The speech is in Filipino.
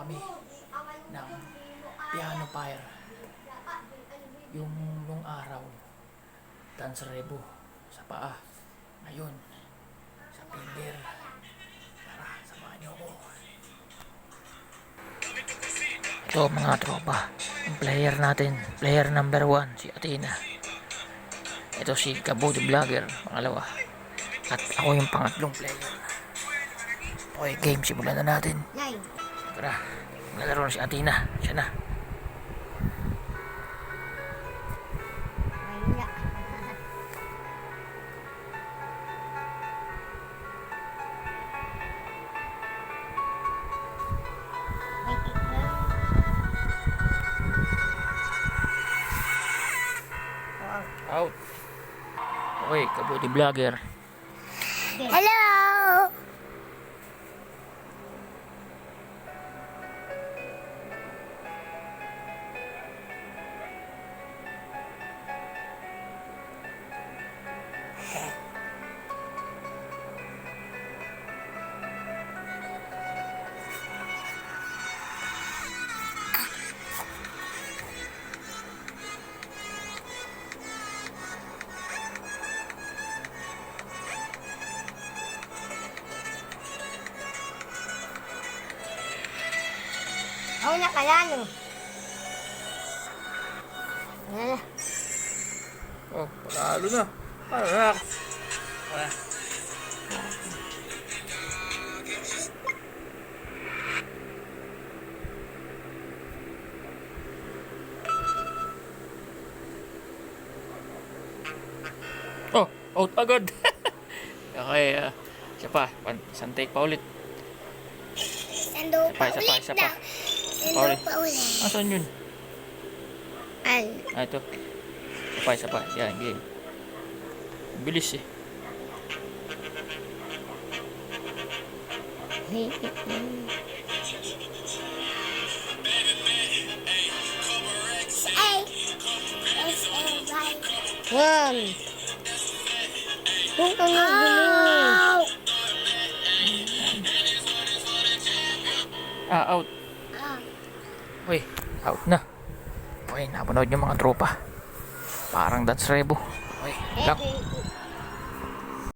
kami ng piano fire. Yung nung araw, dance rebo sa paa. Ngayon, sa finger. Tara, samahan niyo ako. Ito mga tropa, ang player natin, player number 1, si Athena. Ito si Kabody Vlogger, pangalawa. At ako yung pangatlong player. Okay, game, simulan na natin. Tara, maglalaro na si Athena. Siya na. Out. Okay, Kabody Vlogger. Hello! Ako na kaya, no? Oh, panalo na. Panalo. Oh, out agad. Okay, isa pa. Isang take pa ulit. Sando pa Isa ulit pa. daw. Sando pa ulit. Asan yun? An? Ito. Isa pa. Yan, game. Bilis eh. Yan. Kung ka nga gulo. Out. Uy, out na. Okay, napanood yung mga tropa. Parang dance rebo. Okay, lang.